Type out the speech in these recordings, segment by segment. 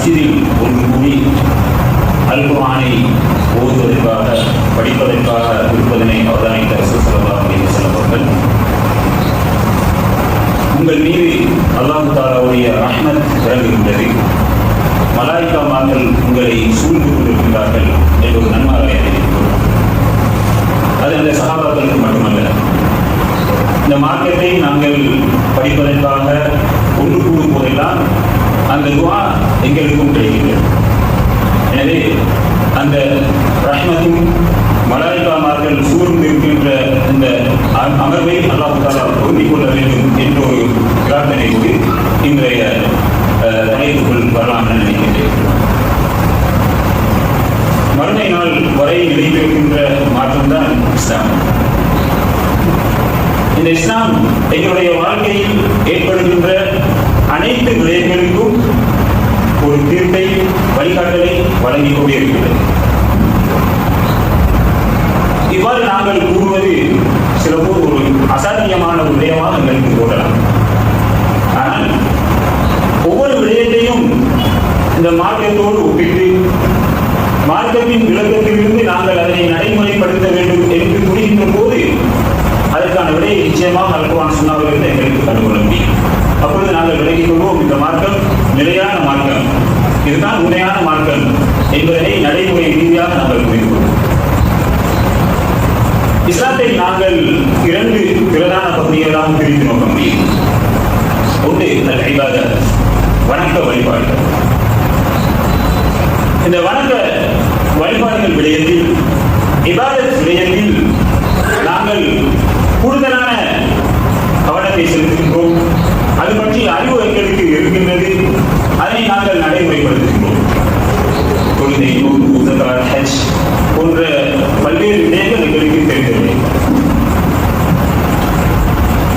மஸ்ஜிதில் ஒன்று கூடி அல் குர்ஆனை ஓதுவதற்காக படிப்பதற்காக இருப்பதனை அவதானித்த ரசூல் ஸல்லல்லாஹு அலைஹி வஸல்லம் அவர்கள், உங்கள் மீது அல்லாஹ் தஆலாவுடைய ரஹ்மத் இறங்குகின்றது, மலாயிகாமார்கள் உங்களை சூழ்ந்து கொண்டிருக்கிறார்கள் என்ற ஒரு நன்மாரை அறிவிக்கிறோம். அது அந்த சஹாபாக்களுக்கு மட்டுமல்ல, இந்த மார்க்கத்தை நாங்கள் படிப்பதற்காக ஒன்று கூடும் போதெல்லாம் அந்த துஆ எங்களுக்கும் கிடைக்கிறது. எனவே அந்த ரஹ்மத்தும் மலாயிகாமார்கள் சூழ்ந்து இருக்கின்ற இந்த அமர்வை அல்லாஹ் தஆலா பொருந்திக் கொள்ள வேண்டும் என்ற ஒரு பிரார்த்தனையோடு இன்றைய தலைப்புக்குள் வரலாம் என நினைக்கின்றேன். மறுமை நாள் வரை நிலைத்திருக்கின்ற மாற்றம்தான் இஸ்லாம். இந்த இஸ்லாம் எங்களுடைய வாழ்க்கையில் ஏற்படுகின்ற அனைத்து விடயங்களுக்கும் ஒரு தீர்ப்பை, வழிகாட்டலை வழங்கிக் கொண்டே இருக்கிறது. இவ்வாறு நாங்கள் கூறுவது சிலபோது ஒரு அசாத்தியமான ஒரு விடயமாக எங்களுக்கு தோன்றலாம். ஆனால் ஒவ்வொரு விடயத்தையும் இந்த மார்க்கத்தோடு ஒப்பிட்டு மார்க்கத்தின் விளக்கத்திலிருந்து நாங்கள் அதனை நடைமுறைப்படுத்த வேண்டும் என்று புரிகின்ற போது அதற்கான விடையை நிச்சயமாக அல் குர்ஆன் சுன்னாவிலிருந்து எங்களுக்கு கண்டுகொள்ள முடியும். அப்பொழுது நாங்கள் விலகிக் கொள்வோம், இந்த மார்க்கம் நிலையான மார்க்கம், இதுதான் உண்மையான மார்க்கம் என்பதனை நடைமுறை ரீதியாக நாங்கள் புரிந்து கொள்வோம். இஸ்லாத்தை நாங்கள் இரண்டு பிரதான பகுதிகளாக பிரித்து நோக்க முடியும். ஒன்று அல் இபாதத், வணக்க வழிபாடுகள். இந்த வணக்க வழிபாடுகள் விடயத்தில், இபாதத் விடயத்தில் நாங்கள் கூடுதலான கவனத்தை செலுத்துகின்றோம். அது பற்றி அறிவு எங்களுக்கு இருக்கின்றது, அதனை நாங்கள் நடைமுறைப்படுத்துகின்றோம். தொழுகை, நோன்பு, ஸகாத், ஹஜ் போன்ற பல்வேறு விடயங்கள் எங்களுக்கு தெரிந்தது.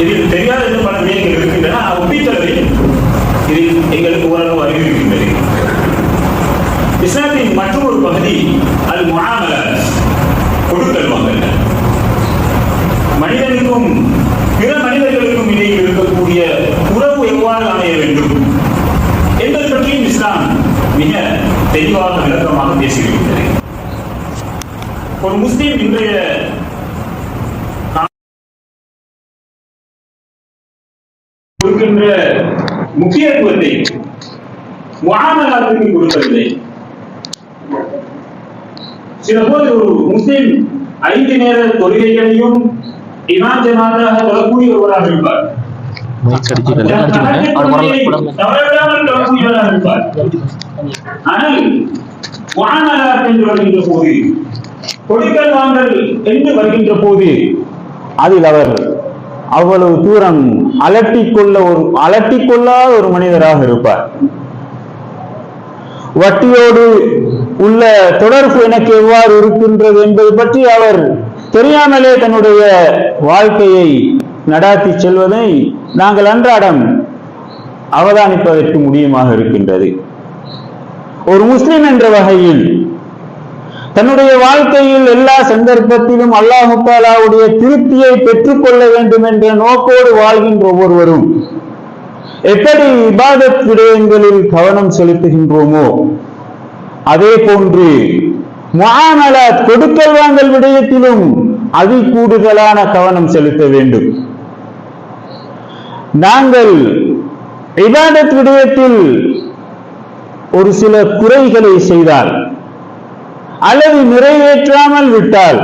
இதில் தெரியாத இன்னும் பல விடயங்கள் இருக்கின்றன. ஒப்பீட்டளவில் இதில் எங்களுக்கு ஓரளவு அறிவு இருக்கின்றது. இஸ்லாத்தின் மற்றொரு பகுதி அல் முஆமலாத், கொடுக்கல் வாங்கல். மனிதனுக்கும் பிற மனிதர்களுக்கும் இடையில் இருக்கக்கூடிய உறவு எவ்வாறு அமைய வேண்டும் என்பது பற்றியும் இஸ்லாம் மிக தெளிவாக விளக்கமாக பேசியிருக்கிறது. ஒரு முஸ்லிம் இன்றைய கொடுக்கின்ற முக்கியத்துவத்தை முஆமலாத்துக்கு கொடுப்பதில்லை. சில போது ஒரு முஸ்லிம் 5 நேர தொழுகைகளையும் இமாம் ஜமாத்தாக தொழக்கூடிய ஒருவராக இருப்பார். ஆனால் முஆமலாத் என்று வருகின்ற போது, கொடுக்கல் வாங்கல் என்று வருகின்ற போது, அதில் அவர் அவ்வளவு தூரம் அலட்டிக்கொள்ளாத ஒரு மனிதராக இருப்பார். வட்டியோடு உள்ள தொடர்பு எனக்கு எவ்வாறு இருக்கின்றது என்பது பற்றி அவர் தெரியாமலே தன்னுடைய வாழ்க்கையை நடாத்தி செல்வதை நாங்கள் அன்றாடம் அவதானிப்பதற்கு முடியுமாக இருக்கின்றது. ஒரு முஸ்லிம் என்ற வகையில் தன்னுடைய வாழ்க்கையில் எல்லா சந்தர்ப்பத்திலும் அல்லாஹ் தஆலாவுடைய திருப்தியை பெற்றுக்கொள்ள வேண்டும் என்ற நோக்கோடு வாழ்கின்ற ஒவ்வொருவரும் எப்படி இபாதத் விடயங்களில் கவனம் செலுத்துகின்றோமோ அதே போன்று முஆமலாத், கொடுக்கல் வாங்கல் விடயத்திலும் அதி கூடுதலான கவனம் செலுத்த வேண்டும். நாங்கள் இபாதத் விடயத்தில் ஒரு சில குறைகளை செய்தால் அல்லது நிறைவேற்றாமல் விட்டால்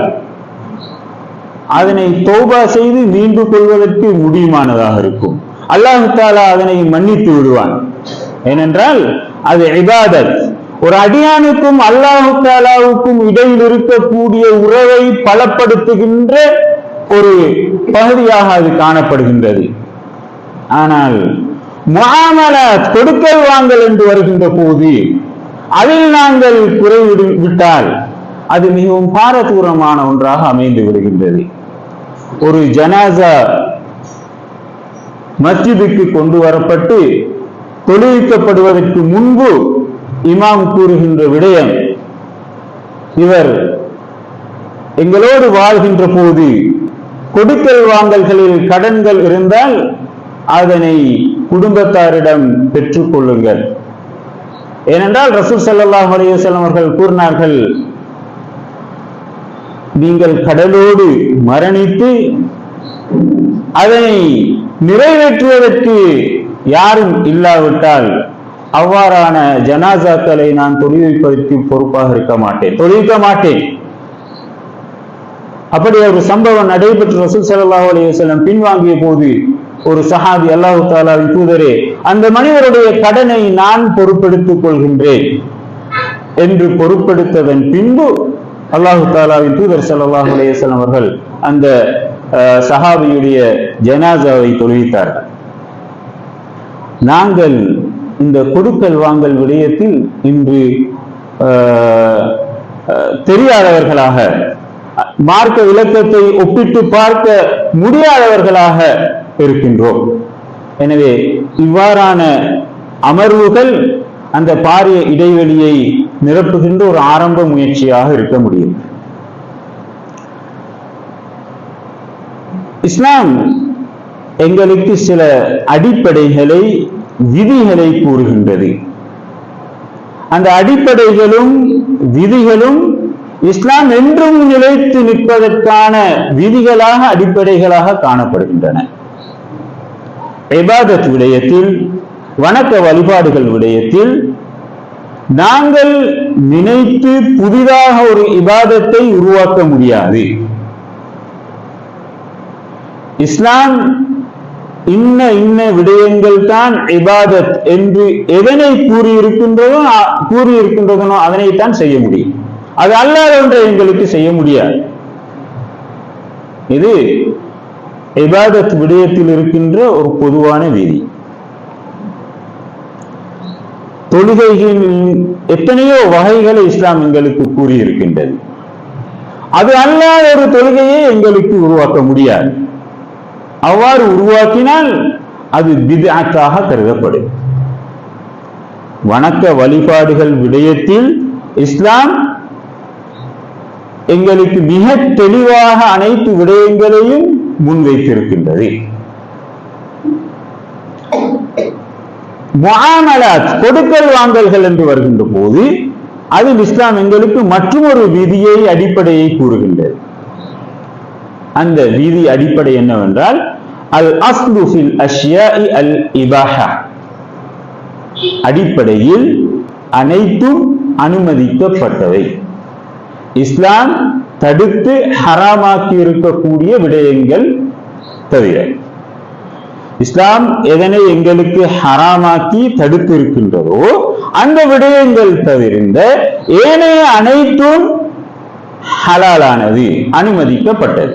அதனை தௌபா செய்து மீண்டு கொள்வதற்கு முடியுமானதாக இருக்கும். அல்லாஹ் தஆலா அதனை மன்னித்து விடுவான். ஏனென்றால் அது இபாதத். ஒரு அடியானுக்கும் அல்லாஹ் தஆலாவுக்கும் இடையில் இருக்கக்கூடிய உறவை பலப்படுத்துகின்ற ஒரு பகுதியாக அது காணப்படுகின்றது. ஆனால் முஆமலாத், கொடுக்கல் வாங்கல் என்று வருகின்ற போது அதில் நாங்கள் குறைவிட்டால் அது மிகவும் பாரதூரமான ஒன்றாக அமைந்து விடுகின்றது. ஒரு ஜனாசா மஸ்ஜிதுக்கு கொண்டு வரப்பட்டு தொழுவிக்கப்படுவதற்கு முன்பு இமாம் கூறுகின்ற விடயம், இவர் எங்களோடு வாழ்கின்ற போது கொடுக்கல் வாங்கல்களில் கடன்கள் இருந்தால் அதனை குடும்பத்தாரிடம் பெற்றுக் கொள்ளுங்கள். ஏனென்றால் ரசூல் ஸல்லல்லாஹு அலைஹி வஸல்லம் அவர்கள் கூறினார்கள், நீங்கள் கடலோடு மரணித்து அதனை நிறைவேற்றுவதற்கு யாரும் இல்லாவிட்டால் அவ்வாறான ஜனாசாக்களை நான் தொழுவிப்பதற்கு பொறுப்பாக இருக்க மாட்டேன், தொழுவிக்க மாட்டேன். அப்படி ஒரு சம்பவம் நடைபெற்று ரசூல் ஸல்லல்லாஹு அலைஹி வஸல்லம் பின்வாங்கிய போது ஒரு சஹாபி, அல்லாஹ் தஆலாவின் தூதரே, அந்த மனிதருடைய கடனை நான் பொறுப்பெடுத்துக் கொள்கின்றேன் என்று பொறுப்பெடுத்ததன் பின்பு அல்லாஹ் தஆலாவின் தூதர் ஸல்லல்லாஹு அலைஹி வஸல்லம் அவர்கள் அந்த சஹாபியுடைய ஜனாசாவை தொழுவித்தார்கள். நாங்கள் இந்த கொடுக்கல் வாங்கல் விடயத்தில் இன்று தெரியாதவர்களாக, மார்க்க விளக்கத்தை ஒப்பிட்டு பார்க்க முடியாதவர்களாக இருக்கின்றோம். எனவே இவ்வாறான அமர்வுகள் அந்த பாரிய இடைவெளியை நிரப்புகின்ற ஒரு ஆரம்ப முயற்சியாக இருக்க முடியும். இஸ்லாம் எங்களுக்கு சில அடிப்படைகளை, விதிகளை கூறுகின்றது. அந்த அடிப்படைகளும் விதிகளும் இஸ்லாம் என்றும் நிலைத்து நிற்பதற்கான விதிகளாக, அடிப்படைகளாக காணப்படுகின்றன. இபாதத் விடயத்தில், வணக்க வழிபாடுகள் விடயத்தில் நாங்கள் நினைத்து புதிதாக ஒரு இபாதத்தை உருவாக்க முடியாது. இஸ்லாம் இன்ன இன்ன விடயங்கள் தான் இபாதத் என்று எதனை கூறியிருக்கின்றதோ அதனைத்தான் செய்ய முடியும். அது அல்லாத ஒன்றை எங்களுக்கு செய்ய முடியாது. இது இபாதத் விடயத்தில் இருக்கின்ற ஒரு பொதுவான விதி. தொழுகைகளின் எத்தனையோ வகைகளை இஸ்லாம் எங்களுக்கு கூறியிருக்கின்றது. அது அல்லாத ஒரு தொழுகையை எங்களுக்கு உருவாக்க முடியாது. அவ்வாறு உருவாக்கினால் அது பித்அத்தாக கருதப்படும். வணக்க வழிபாடுகள் விடயத்தில் இஸ்லாம் எங்களுக்கு மிக தெளிவாக அனைத்து விடயங்களையும் முன்வைத்திருக்கின்றது. முஆமலாத், கொடுக்கல் வாங்கல்கள் என்று வருகின்ற போது அதில் இஸ்லாம் எங்களுக்கு மற்றொரு விதியை, அடிப்படையை கூறுகின்றது. அந்த விதி அடிப்படை என்னவென்றால், அல் அஸ்லு ஃபில் அஷ்யாஇ அல் இபாஹா, அடிப்படையில் அனைத்தும் அனுமதிக்கப்பட்டவை. இஸ்லாம் தடுத்து ஹராமாக்கி இருக்கக்கூடிய விடயங்கள் தவிர, இஸ்லாம் எதனை எங்களுக்கு ஹராமாக்கி தடுத்து இருக்கின்றதோ அந்த விடயங்கள் தவிர்ந்த ஏனைய அனைத்தும் ஹலாலானது, அனுமதிக்கப்பட்டது.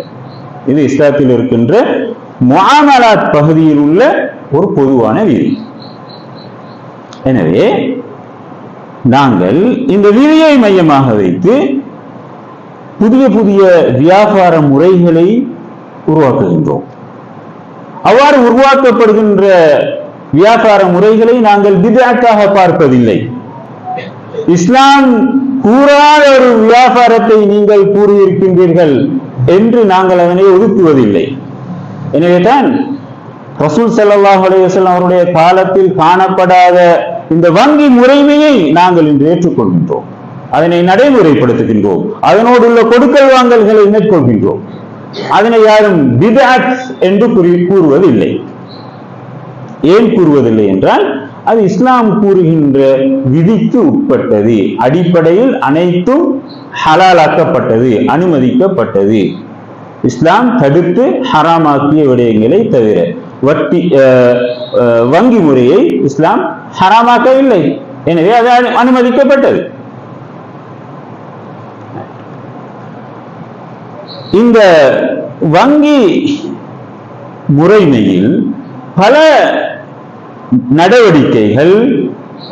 இது இஸ்லாத்தில் இருக்கின்ற முஆமலாத் பகுதியில் உள்ள ஒரு பொதுவான விதி. எனவே நாங்கள் இந்த விதியை மையமாக வைத்து புதிய புதிய வியாபார முறைகளை உருவாக்குகின்றோம். அவ்வாறு உருவாக்கப்படுகின்ற வியாபார முறைகளை நாங்கள் பித்அத்தாக பார்ப்பதில்லை. இஸ்லாம் கூறாத ஒரு வியாபாரத்தை நீங்கள் கூறியிருக்கின்றீர்கள் என்று நாங்கள் அதனை ஒதுக்குவதில்லை. எனவேதான் ரசூல் ஸல்லல்லாஹு அலைஹி வஸல்லம் அவருடைய காலத்தில் காணப்படாத இந்த வங்கி முறைமையை நாங்கள் இன்று ஏற்றுக்கொள்கின்றோம், அதனை நடைமுறைப்படுத்துகின்றோம், அதனோடு உள்ள கொடுக்கல் வாங்கல்களை மேற்கொள்கின்றோம். அதனை யாரும் பித்அத் என்று கூறுவதில்லை. ஏன் கூறுவதில்லை என்றால், அது இஸ்லாம் கூறுகின்ற விதிக்கு உட்பட்டது. அடிப்படையில் அனைத்தும் ஹலாலாக்கப்பட்டது, அனுமதிக்கப்பட்டது. இஸ்லாம் தடுத்து ஹராமாக்கிய விடயங்களை தவிர வங்கி முறையை இஸ்லாம் ஹராமாக்கவில்லை. எனவே அது அனுமதிக்கப்பட்டது. இந்த வங்கி முறைமையில் பல நடவடிக்கைகள்,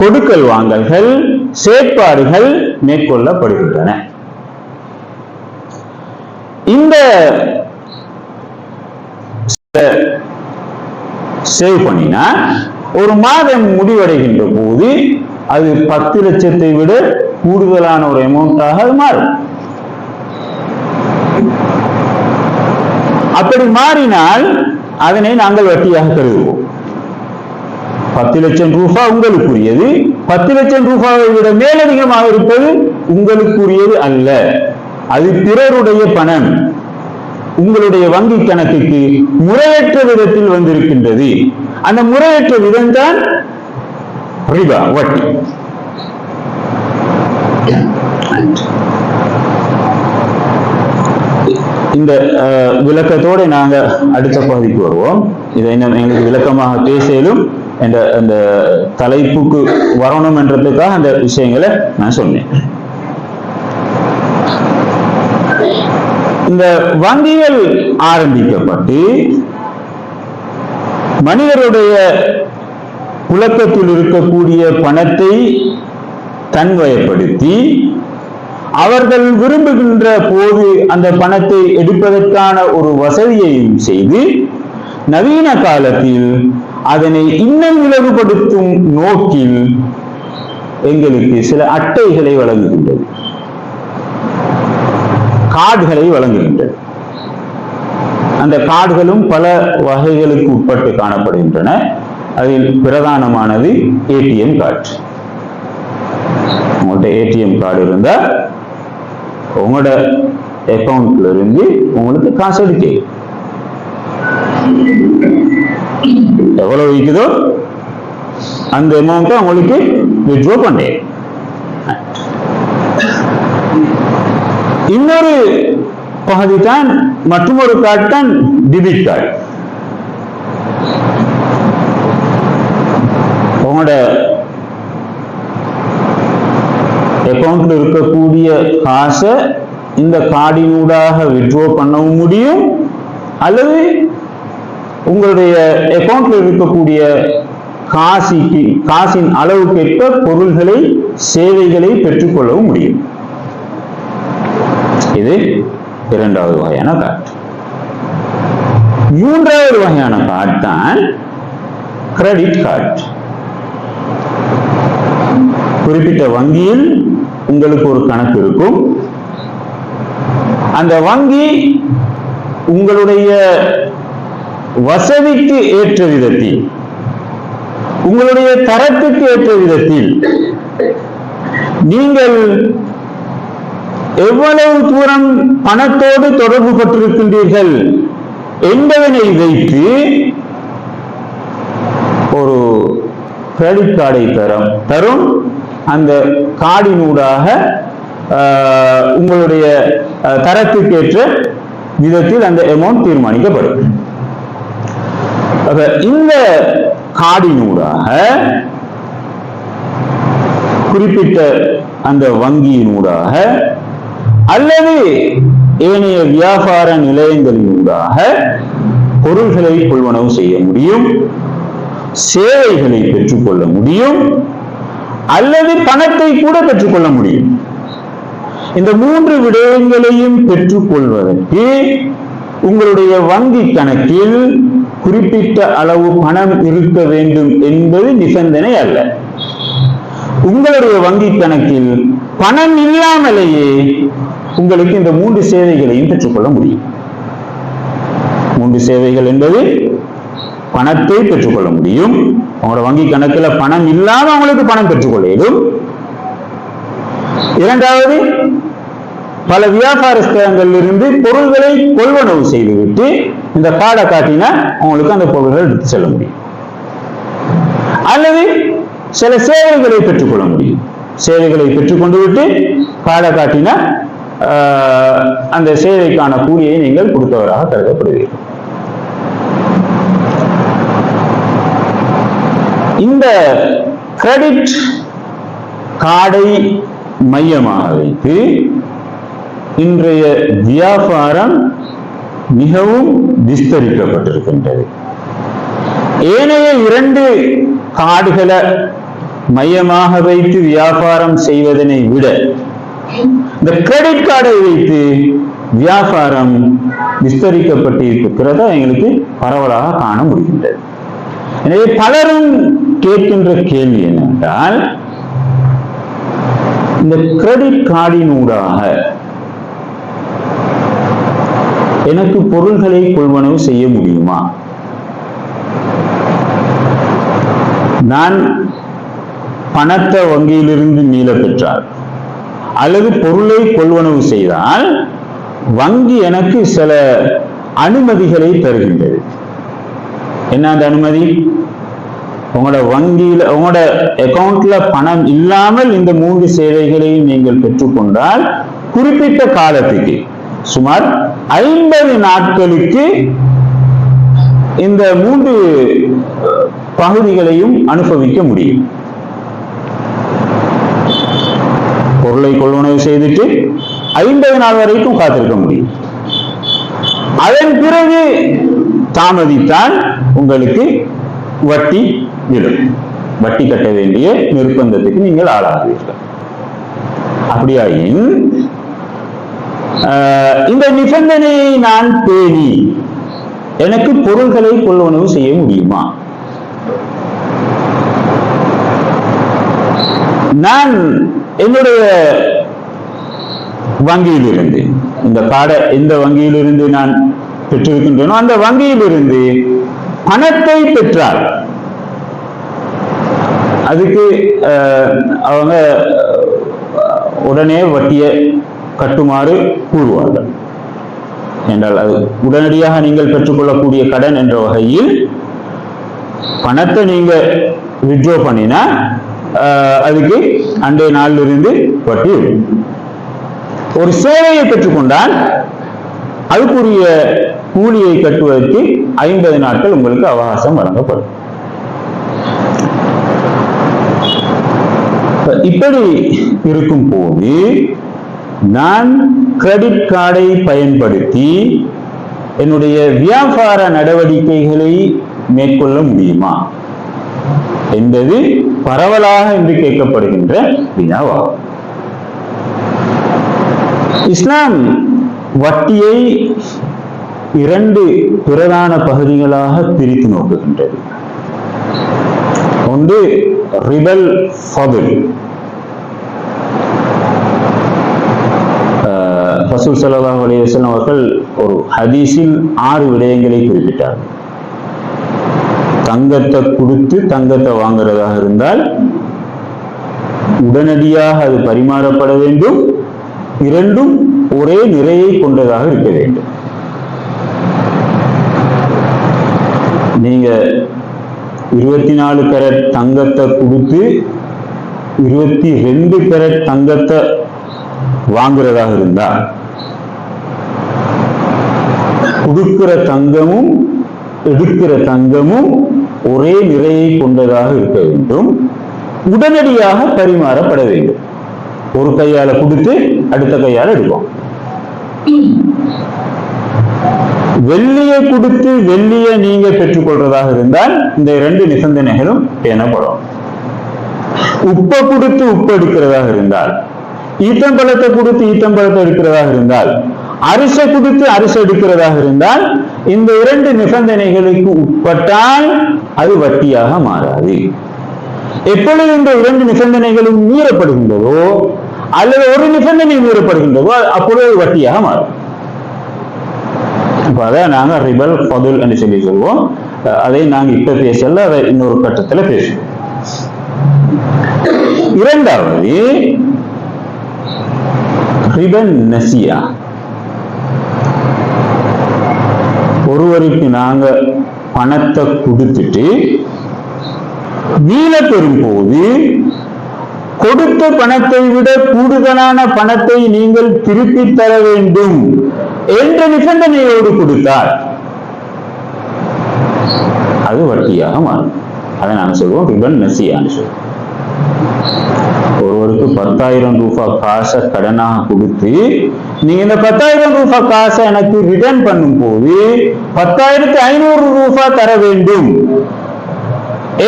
கொடுக்கல் வாங்கல்கள், செயற்பாடுகள் மேற்கொள்ளப்படுகின்றன. இந்த சேவ் பண்ணினா ஒரு மாதம் முடிவடைகின்ற போது அது 10 லட்சத்தை விட கூடுதலான ஒரு அமௌண்டாக அது மாறும். அப்படி மாறினால் அதனை நாங்கள் வட்டியாக கருதுவோம். 10 லட்சம் ரூபாய் உங்களுக்குரியது, 10 லட்சம் ரூபாயை விட மேலதிகமாக இருப்பது உங்களுக்குரியது அல்ல. அது பிறருடைய பணம் உங்களுடைய வங்கி கணக்குக்கு முறையற்ற விதத்தில் வந்திருக்கின்றது. அந்த முறையற்ற விதம் தான் ரிபா, வட்டி. இந்த விளக்கத்தோடு நாங்க அடுத்த பகுதிக்கு வருவோம். இதை எங்களுக்கு விளக்கமாக பேசலும் அந்த தலைப்புக்கு வரணும் என்றதுக்காக அந்த விஷயங்களை நான் சொன்னேன். இந்த வங்கிகள் ஆரம்பிக்கப்பட்டு மனிதருடைய புழக்கத்தில் இருக்கக்கூடிய பணத்தை தன்வயப்படுத்தி அவர்கள் விரும்புகின்ற போது அந்த பணத்தை எடுப்பதற்கான ஒரு வசதியையும் செய்து நவீன காலத்தில் அதனை இன்னும் இலகுபடுத்தும் நோக்கில் எங்களுக்கு சில அட்டைகளை வழங்குகின்றது, கார்டுகளை வழங்குகின்றது. அந்த கார்டுகளும் பல வகைகளுக்கு உட்பட்டு காணப்படுகின்றன. அதில் பிரதானமானது ஏடிஎம் கார்டு. உங்கள்கிட்ட ஏடிஎம் கார்டு இருந்தா உங்களோட அக்கௌண்ட்ல இருந்து உங்களுக்கு காசு எடுக்க எவ்வளவு இருக்குதோ அந்த அமௌண்ட்டை உங்களுக்கு வித்ட்ரா பண்ணேன். இன்னொரு பகுதி தான் மற்றொரு கார்டு தான் டெபிட் கார்டு. உங்களோட அக்கௌண்ட்ல இருக்கக்கூடிய காசை இந்த கார்டினூடாக வித்ட்ரா பண்ணவும் முடியும், அல்லது உங்களுடைய அக்கௌண்ட்ல இருக்கக்கூடிய காசின் அளவுக்கேற்ப பொருள்களை சேவைகளை பெற்றுக்கொள்ளவும் முடியும். இது இரண்டாவது வகையான கார்டு. மூன்றாவது வகையான கார்டு தான் கிரெடிட் கார்டு. குறிப்பிட்ட வங்கியில் உங்களுக்கு ஒரு கணக்கு இருக்கும். அந்த வங்கி உங்களுடைய வசதிக்கு ஏற்ற விதத்தில், உங்களுடைய தரத்துக்கு ஏற்ற விதத்தில் நீங்கள் எவ்வளவு தூரம் பணத்தோடு தொடர்பு பட்டிருக்கின்றீர்கள் என்பதனை வைத்து ஒரு கிரெடிட் கார்டை தரும். அந்த கார்டினூடாக உங்களுடைய தரத்துக்கேற்ற விதத்தில் அந்த அமௌண்ட் தீர்மானிக்கப்படும். இந்த கார்டினூடாக குறிப்பிட்ட அந்த வங்கியினூடாக அல்லது ஏனைய வியாபார நிலையங்களினூடாக பொருள்களை கொள்வனவு செய்ய முடியும், சேவைகளை பெற்றுக்கொள்ள முடியும், அல்லது பணத்தை கூட பெற்றுக்கொள்ள முடியும். இந்த மூன்று விடயங்களையும் பெற்றுக்கொள்வதற்கு உங்களுடைய வங்கி கணக்கில் குறிப்பிட்ட அளவு பணம் இருக்க வேண்டும் என்பது நிபந்தனை அல்ல. உங்களுடைய வங்கி கணக்கில் பணம் இல்லாமலேயே உங்களுக்கு இந்த மூன்று சேவைகளையும் பெற்றுக்கொள்ள முடியும். மூன்று சேவைகள் என்பது பணத்தை பெற்றுக்கொள்ள முடியும். உங்களோட வங்கி கணக்கில் பணம் இல்லாம உங்களுக்கு பணம் பெற்றுக்கொள்ள இயலும். இரண்டாவது, பல வியாபார ஸ்தலங்களில் இருந்து பொருள்களை கொள்வனவு செய்துவிட்டு இந்த கார்டை காட்டினா உங்களுக்கு அந்த பொருள்கள் எடுத்து செல்ல முடியும். அல்லது சில சேவைகளை பெற்றுக்கொள்ள முடியும். சேவைகளை பெற்றுக்கொண்டு விட்டு கார்டை காட்டினா அந்த சேவைக்கான கூலியை நீங்கள் கொடுத்தவராக கருதப்படுவீர்கள். இந்த கிரெடிட் கார்டை மையமாக வைத்து இன்றைய வியாபாரம் மிகவும் விஸ்தரிக்கப்பட்டிருக்கின்றது. ஏனைய இரண்டு கார்டுகளை மையமாக வைத்து வியாபாரம் செய்வதனை விட இந்த கிரெடிட் கார்டை வைத்து வியாபாரம் விஸ்தரிக்கப்பட்டிருக்கிறத எங்களுக்கு பரவலாக காண முடிகின்றது. எனவே பலரும் கேட்கின்ற கேள்வி என்னவென்றால், இந்த கிரெடிட் கார்டினூடாக எனக்கு பொருள்களை கொள்வனவு செய்ய முடியுமா? நான் பணத்தை வங்கியிலிருந்து மீள பெற்றால் அல்லது பொருளை கொள்வனவு செய்தால் வங்கி எனக்கு சில அனுமதிகளை தருகின்றது. என்ன அந்த அனுமதி? உங்களோட வங்கியில உங்களோட அக்கவுண்ட்ல பணம் இல்லாமல் இந்த 3 சேவைகளையும் நீங்கள் பெற்றுக்கொண்டால் குறிப்பிட்ட காலத்துக்கு சுமார் 50 நாட்களுக்கு இந்த 3 பகுதிகளையும் அனுபவிக்க முடியும். பொருளை கொள்வனவு செய்துட்டு 50 நாள் வரைக்கும் காத்திருக்க முடியும். அதன் பிறகு தாமதித்தால் உங்களுக்கு வட்டி விடும். வட்டி கட்ட வேண்டிய நிர்பந்தத்துக்கு நீங்கள் ஆளாகுவீர்கள். அப்படியாயின் இந்த நிபந்தனையை நான் பேணி எனக்கு பொருள்களை கொள்வனவு செய்ய முடியுமா? நான் என்னுடைய வங்கியிலிருந்து இந்த கார்டை எந்த வங்கியிலிருந்து நான் பெற்றிருக்கின்றனோ அந்த வங்கியிலிருந்து பணத்தை பெற்றால் அதுக்கு அவங்க உடனே வட்டியை கட்டுமாறு கூறுவார்கள். என்றால் அது உடனடியாக நீங்கள் பெற்றுக்கொள்ளக்கூடிய கடன் என்ற வகையில் பணத்தை நீங்க வித்ட்ரா பண்ணினா அதுக்கு அன்றைய நாளிலிருந்து வட்டி விடும். ஒரு சேவையை பெற்றுக்கொண்டால் அதுக்குரிய கூலியை கட்டுவதற்கு 50 நாட்கள் உங்களுக்கு அவகாசம் வழங்கப்படும். இப்படி இருக்கும் போது நான் கிரெடிட் கார்டை பயன்படுத்தி என்னுடைய வியாபார நடவடிக்கைகளை மேற்கொள்ள முடியுமா என்பது பரவலாக இன்று கேட்கப்படுகின்ற வினாவாகும். இஸ்லாம் வட்டியை 2 பிரதான பகுதிகளாக பிரித்து நோக்குகின்றது. ஒன்று ரிபல் ஃபதுல். ரசூல் ஸல்லல்லாஹு அலைஹி வஸல்லம் அவர்கள் ஒரு ஹதீஸில் 6 விடயங்களை குறிப்பிட்டார். தங்கத்தை கொடுத்து தங்கத்தை வாங்குறதாக இருந்தால் உடனடியாக அது பரிமாறப்பட வேண்டும். 2ம் ஒரே நிறையை கொண்டதாக இருக்க வேண்டும். நீங்க 24 கேரட் தங்கத்தை கொடுத்து 22 கேரட் தங்கத்தை வாங்குறதாக இருந்தா கொடுக்கிற தங்கமும் எடுக்கிற தங்கமும் ஒரே நிறையை கொண்டதாக இருக்க வேண்டும். உடனடியாக பரிமாறப்பட வேண்டும். ஒரு கையால கொடுத்து அடுத்த கையால எடுப்போம். வெள்ளியை கொடுத்து வெள்ளியை நீங்க பெற்றுக்கொள்றதாக இருந்தால் இந்த 2 நிபந்தனைகளும் பேணப்படும். உப்பை கொடுத்து உப்பு எடுக்கிறதாக இருந்தால், ஈத்தம்பழத்தை கொடுத்து ஈத்தம்பழத்தை எடுக்கிறதாக இருந்தால், அரிசை கொடுத்து அரிசி எடுக்கிறதாக இருந்தால் இந்த 2 நிபந்தனைகளுக்கு உட்பட்டால் அது வட்டியாக மாறாது. எப்பொழுது இந்த 2 நிபந்தனைகளும் மீறப்படுகின்றதோ அல்லது ஒரு நிபந்தனை மீறப்படுகின்றதோ அப்பொழுது வட்டியாக மாறும். இப்ப அதை நாங்க ரிபல் ஃபதுல் என்று சொல்லி சொல்வோம். அதை நாங்க இப்ப பேசல, அதை இன்னொரு கட்டத்துல பேசுவோம். இரண்டாவது ரிபன் நசியா. ஒருவருக்கு நாங்க பணத்தை கொடுத்துட்டு மீள பெறும் போது கொடுத்த பணத்தை விட கூடுதலான பணத்தை நீங்கள் திருப்பி தர வேண்டும் என்ற நிபந்தனையோடு கொடுத்தால் அது வட்டியாக மாறும். அதை நாங்கள் சொல்வோம் ரிபன் நசியான்னு சொல்லுவோம். ஒருவருக்கு 10,000 ரூபாய் காசை கடனாக கொடுத்து நீங்க இந்த 10,000 ரூபாய் காசை எனக்கு ரிட்டர்ன் பண்ணும் போது 10,500 ரூபாய் தர வேண்டும்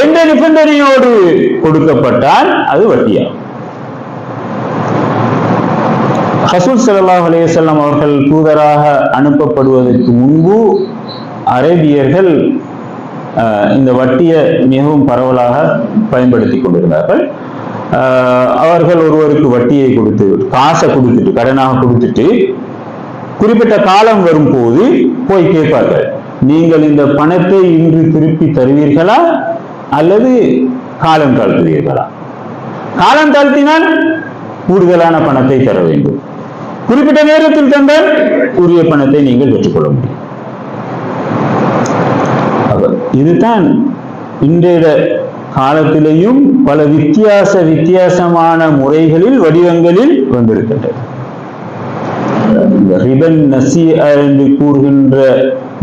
என்ற நிபந்தனையோடு கொடுக்கப்பட்டால் அது வட்டியாகும். ரசூல் ஸல்லல்லாஹு அலைஹி வஸல்லம் அவர்கள் தூதராக அனுப்பப்படுவதற்கு முன்பு அரேபியர்கள் இந்த வட்டியை மிகவும் பரவலாக பயன்படுத்தி கொண்டிருந்தார்கள். அவர்கள் ஒருவருக்கு வட்டியை கொடுத்து காசை கொடுத்துட்டு கடனாக கொடுத்துட்டு குறிப்பிட்ட காலம் வரும் போது போய் கேட்பார்கள், நீங்கள் இந்த பணத்தை இன்று திருப்பி தருவீர்களா அல்லது காலம் தாழ்த்துவீர்களா காலம் தாழ்த்தினால் கூடுதலான பணத்தை தர வேண்டும். குறிப்பிட்ட நேரத்தில் தந்தால் உரிய பணத்தை நீங்கள் பெற்றுக்கொள்ள முடியும். இதுதான் இன்றைய காலத்திலேயும் பல வித்தியாசமான முறைகளில் வடிவங்களில் வந்திருக்கின்றது. ரிபன் நசியா என்று கூறுகின்ற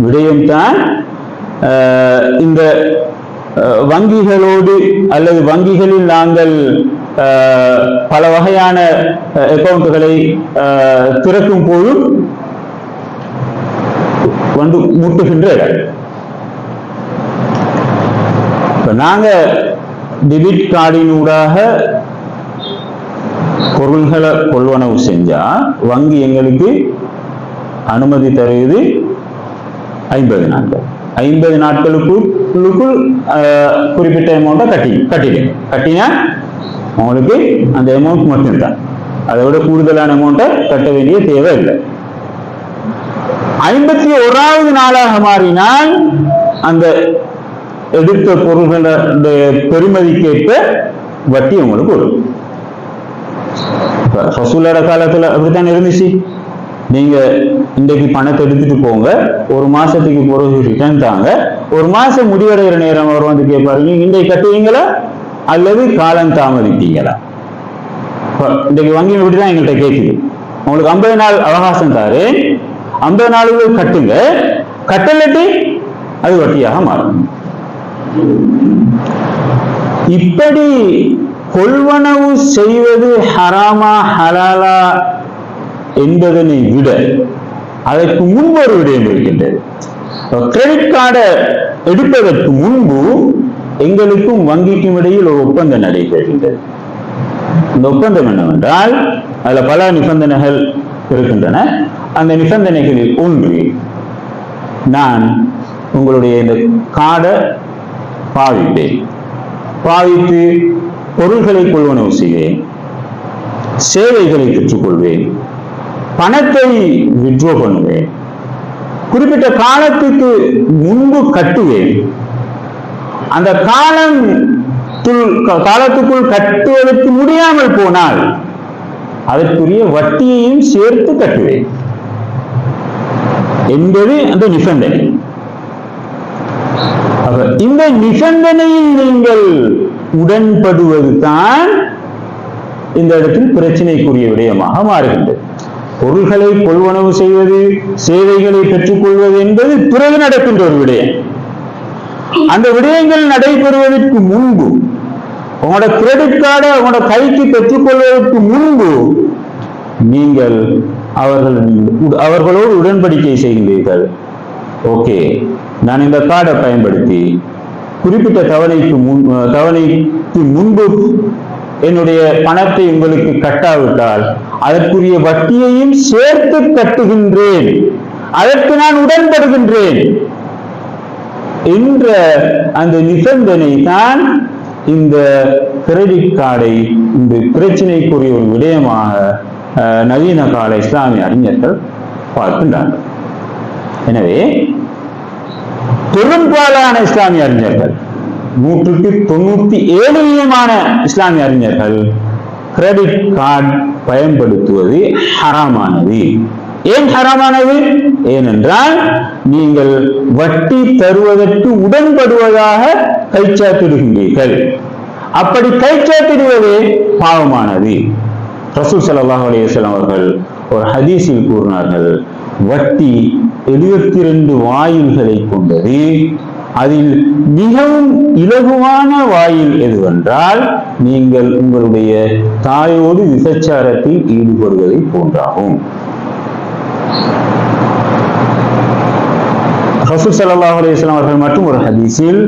விடயம்தான் இந்த வங்கிகளோடு அல்லது வங்கிகளில் நாங்கள் பல வகையான அக்கவுண்ட்களை திறக்கும் போது வந்து முட்டுகின்ற இடம். நாங்க டெபிட் கார்டினூடாக பொருள்களை கொள்வனவு செஞ்சா வங்கி எங்களுக்கு அனுமதி தருவது 50 நாட்கள். 50 நாட்களுக்குள் குறிப்பிட்ட அமௌண்ட்டை கட்டினா உங்களுக்கு அந்த அமௌண்ட் மட்டும்தான், அதை விட கூடுதலான அமௌண்ட்டை கட்ட வேண்டிய தேவை இல்லை. 51வது நாளாக மாறினால் அந்த எடுத்த பொருள்களுடைய பெருமதிக்கேற்ப வட்டி உங்களுக்கு வரும். ரசூலோட காலத்துல அப்படித்தான் இருந்துச்சு. நீங்க இன்றைக்கு பணத்தை எடுத்துட்டு போங்க, ஒரு மாசத்துக்கு பிறகு ரிட்டர்ன் தாங்க, ஒரு மாசம் முடிவடைகிற நேரம் அவர் வந்து கேட்பாரு, நீங்க இன்றைக்கு கட்டுவீங்களா அல்லது காலம் தாமதிப்பீங்களா? இன்றைக்கு வங்கி இப்படிதான் எங்கள்கிட்ட கேட்குது, உங்களுக்கு 50 நாள் அவகாசம் தாரு, 50 நாளுக்குள் கட்டுங்க, கட்டலட்டி அது வட்டியாக மாறும். இப்படி கொள்வனவு செய்வது ஹராமா ஹலாலா என்பதனை விட அதற்கு முன்பு ஒரு விடயம் இருக்கின்றது. கிரெடிட் கார்டை எடுப்பதற்கு முன்பு எங்களுக்கும் வங்கிக்கும் இடையில் ஒரு ஒப்பந்தம் நடைபெறுகின்றது. இந்த ஒப்பந்தம் என்னவென்றால் அதுல பல நிபந்தனைகள் இருக்கின்றன. அந்த நிபந்தனைகளில் ஒன்று, நான் உங்களுடைய இந்த கார்டை பாவித்து பொருள்களை கொள்வனவு செய்வேன், சேவைகளை பெற்றுக்கொள்வேன், பணத்தை வித்ட்ரா பண்ணுவேன், குறிப்பிட்ட காலத்துக்கு முன்பு கட்டுவேன், அந்த காலத்துக்குள் கட்டுவதற்கு முடியாமல் போனால் அதற்குரிய வட்டியையும் சேர்த்து கட்டுவேன் என்பது அந்த நிபந்தனை. இந்த நிபந்தனையில் நீங்கள் உடன்படுவது தான் இந்த இடத்தில் பிரச்சனைக்குரிய விடயமாக மாறுகின்றது. பொருள்களை கொள்வனவு செய்வது, சேவைகளை பெற்றுக்கொள்வது என்பது பிறகு நடக்கின்ற ஒரு விடயம். அந்த விடயங்கள் நடைபெறுவதற்கு முன்பு, உங்களோட கிரெடிட் கார்டை உங்களோட கைக்கு பெற்றுக்கொள்வதற்கு முன்பு நீங்கள் அவர்களோடு உடன்படிக்கை செய்கின்றீர்கள். ஓகே, நான் இந்த கார்டை பயன்படுத்தி குறிப்பிட்ட தவணைக்கு முன்பு என்னுடைய பணத்தை உங்களுக்கு கட்டாவிட்டால் அதற்குரிய வட்டியையும் சேர்த்து கட்டுகின்றேன், அதற்கு நான் உடன்படுகின்றேன் என்ற அந்த நிபந்தனை தான் இந்த கிரெடிட் கார்டை இந்த பிரச்சனைக்குரிய ஒரு விடயமாக நவீன கால இஸ்லாமிய அறிஞர்கள் பார்க்கின்றார்கள். எனவே பெரும்பாலான இஸ்லாமிய அறிஞர்கள், 197% இஸ்லாமிய அறிஞர்கள் கிரெடிட் கார்டு பயன்படுத்துவது ஹராமானது. ஏன் ஹராமானது? ஏனென்றால் நீங்கள் வட்டி தருவதற்கு உடன்படுவதாக கைச்சாத்திடுகின்றீர்கள். அப்படி கைச்சாத்திடுவதே பாவமானது. ரசூல் ஸல்லல்லாஹு அலைஹி வஸல்லம் அவர்கள் ஒரு ஹதீஸில் கூறினார்கள், வட்டி 72 வாயில்களை கொண்டது. அதில் மிகவும் இலகுவான வாயில் எதுவென்றால் நீங்கள் உங்களுடைய தாயோடு விபச்சாரத்தில் ஈடுபடுவதை போன்றாகும். ரசூல் ஸல்லல்லாஹு அலைஹி வஸல்லம் அவர்கள் மற்றும் ஒரு ஹதீஸில்,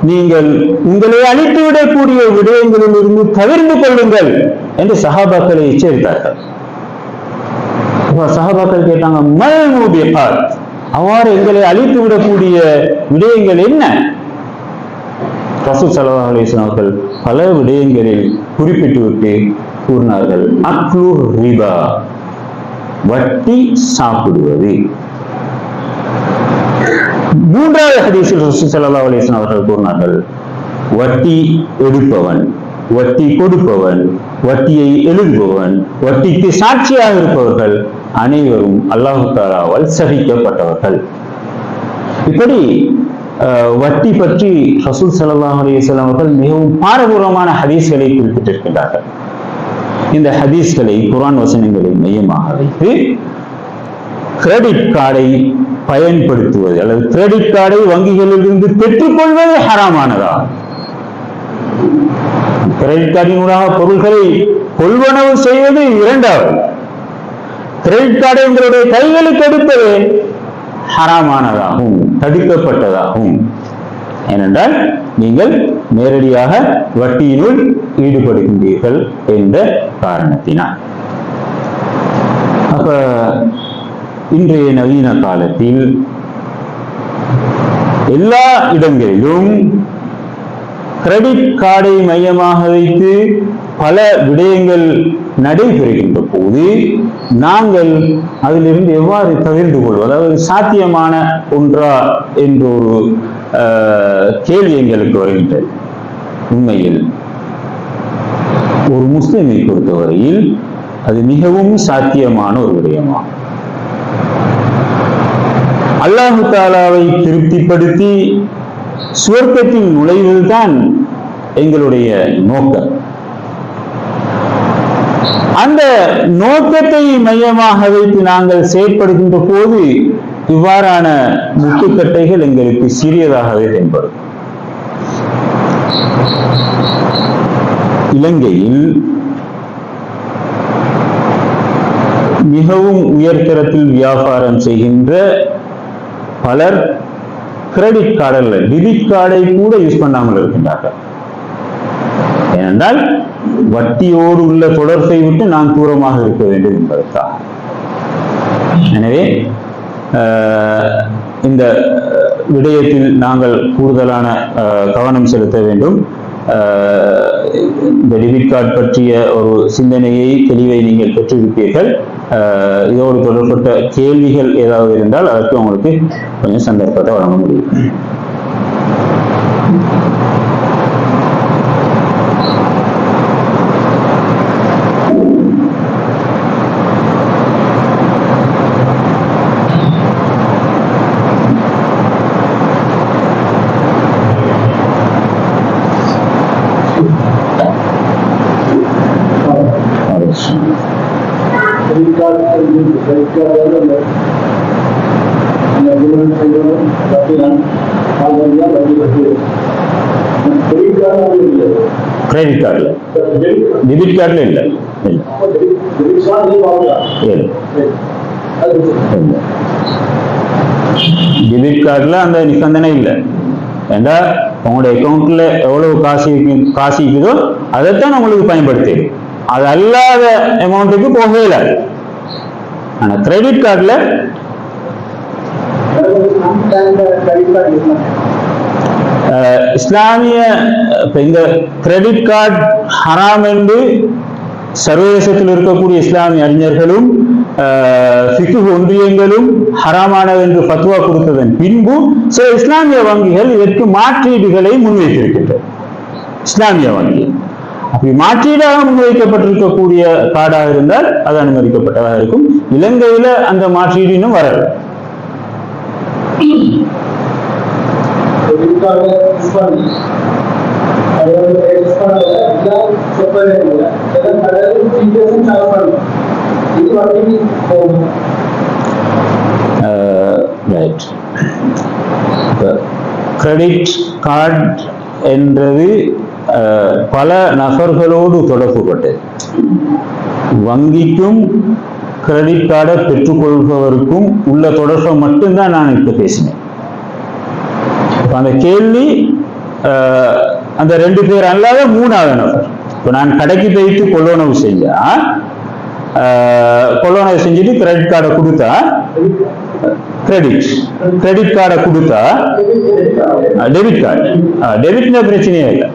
நீங்கள் உங்களை அழித்துவிடக்கூடிய விடயங்களில் இருந்து தவிர்த்து கொள்ளுங்கள் என்று சஹாபாக்களை எச்சரித்தார்கள். சஹாபாக்கள் கேட்டாங்க, மல் மூபிகாத், அவ்வாறு எங்களை அழித்து விடக்கூடிய விடயங்கள் என்ன? ரசூல் ஸல்லல்லாஹு அலைஹி வஸல்லம் அவர்கள் பல விடயங்களில் குறிப்பிட்டு கூறினார்கள், அக்லு ரிபா, வட்டி சாப்பிடுவது. மூன்றாவது ஹதீஸில் ரசூல் ஸல்லல்லாஹு அலைஹி வஸல்லம் அவர்கள் கூறினார்கள், வட்டி எடுப்பவன், வட்டி கொடுப்பவன், வட்டியை எழுதுபவன், வட்டிக்கு சாட்சியாக இருப்பவர்கள் அனைவரும் அல்லாஹு தஆலாவால் சபிக்கப்பட்டவர்கள். இப்படி வட்டி பற்றி ரசூல் ஸல்லல்லாஹு அலைஹி வஸல்லம் அவர்கள் மிகவும் பாரதூரமான ஹதீஸ்களை குறிப்பிட்டிருக்கின்றார்கள். இந்த ஹதீஸ்களை, குர்ஆன் வசனங்களை மையமாக வைத்து கிரெடிட் கார்டை பயன்படுத்துவது அல்லது கிரெடிட் கார்டை வங்கிகளிலிருந்து பெற்றுக்கொள்வது ஹராமானதா? கிரெடிட் கார்டினூடாக பொருள்களை கொள்வனவு செய்வது இரண்டாவது. கிரெடிட் கார்டை உங்களுடைய கைகளுக்கு எடுப்பது ஹராமானதாகும், தடுக்கப்பட்டதாகும். ஏனென்றால் நீங்கள் நேரடியாக வட்டியினுள் ஈடுபடுகின்றீர்கள் என்ற காரணத்தினால். அப்ப இன்றைய நவீன காலத்தில் எல்லா இடங்களிலும் கிரெடிட் கார்டை மையமாக வைத்து பல விடயங்கள் நடைபெறுகின்ற போது நாங்கள் அதிலிருந்து எவ்வாறு தவிர்த்து கொள்வது, அதாவது சாத்தியமான ஒன்றா என்ற ஒரு கேள்வி எங்களுக்கு வருகின்றது. உண்மையில் ஒரு முஸ்லிமை பொறுத்தவரையில் அது மிகவும் சாத்தியமான ஒரு விடயமாகும். அல்லாஹு தஆலாவை திருப்திப்படுத்தி சுவர்க்கத்தில் நுழைவதுதான் எங்களுடைய நோக்கம். அந்த நோக்கத்தை மையமாக வைத்து நாங்கள் செயற்படுகின்ற போது இவ்வாறான முட்டுக்கட்டைகள் எங்களுக்கு சிறியதாகவே தென்படும். இலங்கையில் மிகவும் உயர்தரத்தில் வியாபாரம் செய்கின்ற பலர் கிரெடிட் கார்டு, டெபிட் கார்டை கூட யூஸ் பண்ணாமல் இருக்கின்றார்கள். ஏனென்றால் வட்டியோடு உள்ள தொடர்பை விட்டு நான் தூரமாக இருக்க வேண்டும் என்பதற்காக. எனவே இந்த விடயத்தில் நாங்கள் கூடுதலான கவனம் செலுத்த வேண்டும். இந்த டெபிட் கார்டு பற்றிய ஒரு சிந்தனையை, தெளிவை நீங்கள் பெற்றிருப்பீர்கள். இதோடு தொடர்பட்ட கேள்விகள் ஏதாவது இருந்தால் அதற்கு உங்களுக்கு கொஞ்சம் சந்தர்ப்பத்தை வழங்க முடியும். கிரெடிட் கார்டுல, டெபிட் கார்டுல இல்ல. டெபிட் கார்டுல அந்த நிபந்தனை இல்லை. ஏண்டா உங்களுடைய அக்கௌண்ட்ல எவ்வளவு காசு இருக்குதோ அதைத்தான் உங்களுக்கு பயன்படுத்தி, அது அல்லாத அமௌண்ட்டுக்கு போகவே இல்லை. ஆனா கிரெடிட் கார்டுல இஸ்லாமிய இந்த கிரெடிட் கார்டு ஹராம் என்று சர்வதேசத்தில் இருக்கக்கூடிய இஸ்லாமிய அறிஞர்களும் ஃபிக்ஹ் ஒன்றியங்களும் ஹராமானது என்று ஃபத்வா கொடுத்ததன் பின்பு சில இஸ்லாமிய வங்கிகள் இதற்கு மாற்றீடுகளை முன்வைத்திருக்கின்றன. இஸ்லாமிய வங்கி அப்படி மாற்றீடாக முன்வைக்கப்பட்டிருக்கக்கூடிய கார்டாக இருந்தால் அது அனுமதிக்கப்பட்டதாக இருக்கும். இலங்கையில அந்த மாற்றீடு இன்னும் வரல. கிரெடிட் கார்டு என்றது பல நபர்களோடு தொடர்புபட்டது. வங்கிக்கும் கிரெடிட் கார்டை பெற்றுக்கொள்பவருக்கும் உள்ள தொடர்பை மட்டும்தான் நான் இப்ப பேசினேன். அந்த கேள்வி அந்த 2 பேர் அல்லாத 3வது நபர். இப்போ நான் கடைக்கு போயிட்டு கொள்வனவு செஞ்சா, கொள்வனவு செஞ்சுட்டு கிரெடிட் கார்டை கொடுத்தா, கிரெடிட் கார்டை கொடுத்தா டெபிட் கார்டு, டெபிட்னா பிரச்சனையே இல்லை.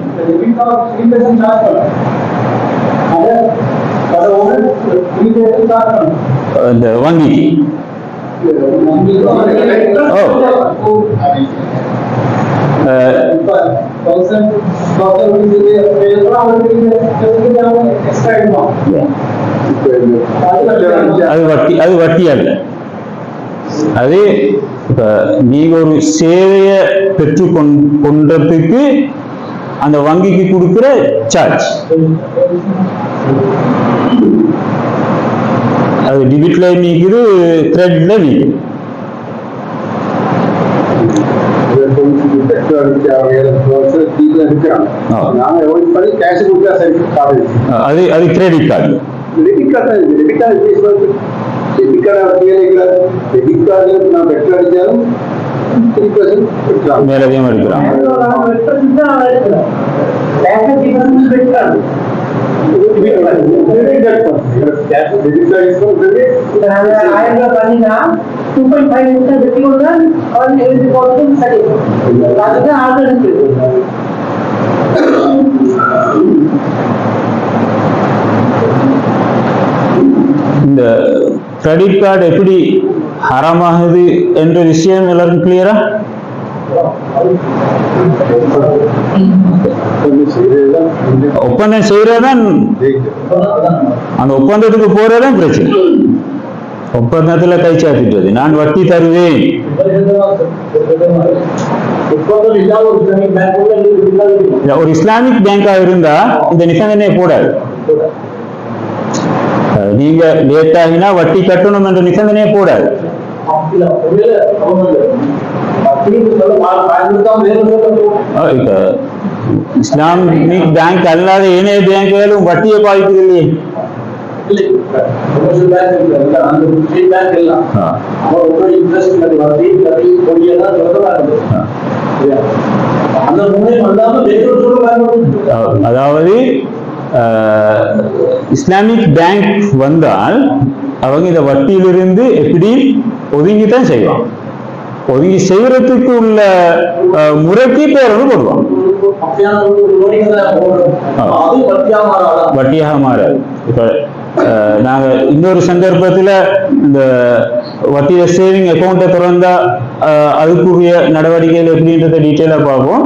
இந்த வங்கி அது வட்டி அல்ல. அது இப்ப நீங்க ஒரு சேவையை பெற்று கொண்டதுக்கு அந்த வங்கிக்கு கொடுக்கிற சார்ஜ். அது டெபிட்ல நீக்குது, கிரெடிட்ல நீக்குது. அது கிரெடிட் கார்டு. மேலதையும் எடுக்கிறாங்க. இந்த கிரெடிட் கார்டு எப்படி ஹராமாகுது என்ற விஷயம் எல்லாருக்கும் கிளியரா? ஒப்பந்தம் செய்யறதான், அந்த ஒப்பந்தத்துக்கு போறதான் பிரச்சனை. ஒப்பந்தத்துல கை சாத்திட்டது, நான் வட்டி தருவேன். ஒரு இஸ்லாமிக் பேங்கா இருந்தா இந்த நிபந்தனையை போடாது. நீங்க லேட் ஆகினா வட்டி கட்டணும் என்ற நிபந்தனையை போடாது. இஸ்லாமிக் பேங்க் அல்லாத ஏனைய பேங்குகளும் வட்டியை பாதிக்குது இல்லையே. அதாவது இஸ்லாமிக் பேங்க் வந்தால் அவங்க இந்த வட்டியிலிருந்து எப்படி ஒதுங்கித்தான் செய்வாங்க. ஒதுங்கி செய்யறதுக்கு உள்ள முறைக்கு பேர் போடுவாங்க. வட்டியாக மாறாது. இப்ப நாங்க இன்னொரு சந்தர்ப்பத்துல இந்த வட்டியில சேவிங் அக்கௌண்ட்டை திறந்தா அதுக்குரிய நடவடிக்கைகள் எப்படின்றத டீட்டெயிலா பார்ப்போம்.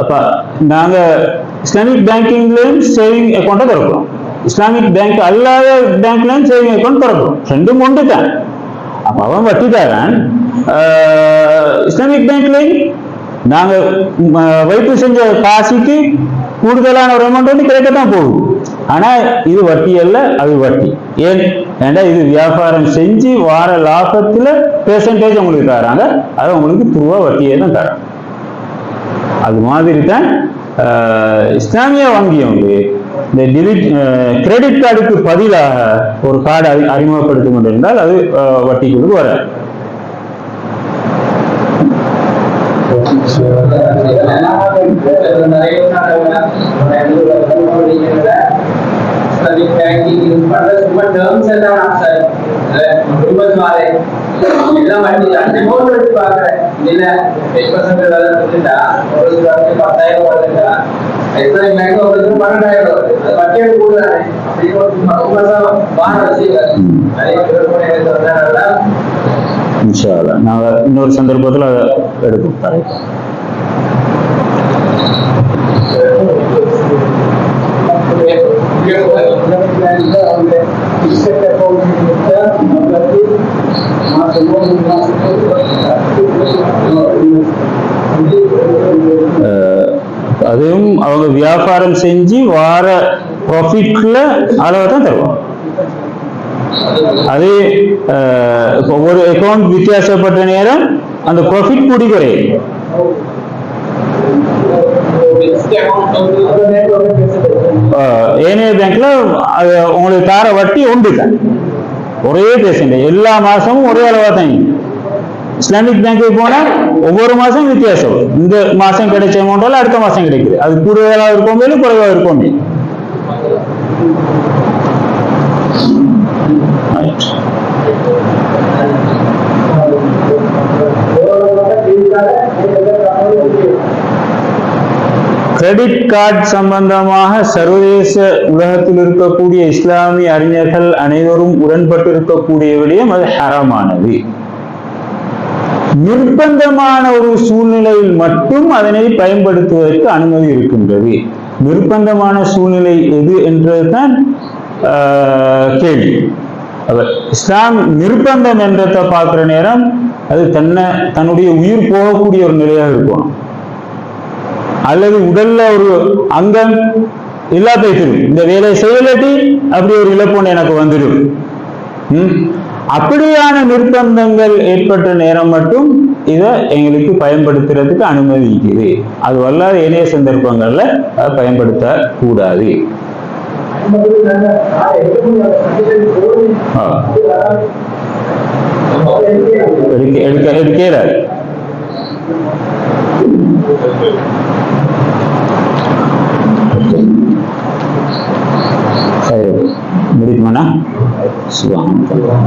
அப்ப நாங்க இஸ்லாமிக் பேங்கிங்லயும் சேவிங் அக்கௌண்ட்டை திறக்கிறோம், இஸ்லாமிக் பேங்க் அல்லாத பேங்க்லயும் சேவிங் அக்கௌண்ட் திறக்கிறோம். ரெண்டும் ஒன்று தான். அப்ப அவன் வட்டி தரான். இஸ்லாமிக் பேங்க்லயும் நாங்க வைப்பு செஞ்ச காசுக்கு கூடுதலான ஒரு அமௌண்ட் வந்து கிடைக்கத்தான் போகுது. ஆனா இது வட்டி அல்ல, அது வட்டி. ஏன் ஏண்டா இது வியாபாரம் செஞ்சு வார லாபத்துல பெர்சன்டேஜ் உங்களுக்கு தராங்க, அது உங்களுக்கு ரூபா வட்டியே தான் தராங்க. அது மாதிரி தான் இஸ்லாமிய வங்கி வந்து இந்த கிரெடிட் கார்டுக்கு பதிலாக ஒரு கார்டு அறிமுகப்படுத்திக் கொண்டிருந்தால் அது வட்டிக்கு வர. நாங்க இன்னொரு சந்தர்ப்பத்தில் அதை எடுக்கும் தரேன். அதுவும் அவங்க வியாபாரம் செஞ்சு வார ப்ராஃபிட்ல அளவு தான் தருவாங்க. அதே ஒரு அக்கௌண்ட் வித்தியாசப்பட்ட நேரம் அந்த ப்ராஃபிட் கூடி குறையும். ஏனைய பேங்க்ல உங்களுக்கு தார வட்டி ஒன்று தான், ஒரே பேசண்ட், எல்லா மாசமும் ஒரே அளவா தான். இஸ்லாமிக் பேங்க்கு போனா ஒவ்வொரு மாசம் வித்தியாசம். இந்த மாசம் கிடைச்ச அமௌண்ட்ல அடுத்த மாசம் கிடைக்குது. அது கூடுதலா இருக்கும் போது குறைவா இருக்கும். கிரெடிட் கார்டு சம்பந்தமாக சர்வதேச உலகத்தில் இருக்கக்கூடிய இஸ்லாமிய அறிஞர்கள் அனைவரும் உடன்பட்டு இருக்கக்கூடிய விடயம் அது ஹராமானது. நிர்பந்தமான ஒரு சூழ்நிலையில் மட்டும் அதனை பயன்படுத்துவதற்கு அனுமதி இருக்கின்றது. நிர்பந்தமான சூழ்நிலை எது என்றதுதான் கேள்வி. இஸ்லாம் நிர்பந்தம் என்றதை பார்க்கிற நேரம் அது தன்னுடைய உயிர் போகக்கூடிய ஒரு நிலையாக இருக்கணும், அல்லது உடல்ல ஒரு அங்கம் இல்லா போயிடும், இந்த வேலையை செய்யலாட்டி அப்படி ஒரு இழப்பு எனக்கு வந்துடும். அப்படியான நிர்பந்தங்கள் ஏற்பட்ட நேரம் மட்டும் இதை எங்களுக்கு பயன்படுத்துறதுக்கு அனுமதி இருக்குது. அது வல்லாத ஏனைய சந்தர்ப்பங்கள்ல அதை பயன்படுத்த கூடாது. எடுக்கிற முடியுமாண்ணா? சுபஹானல்லாஹ்.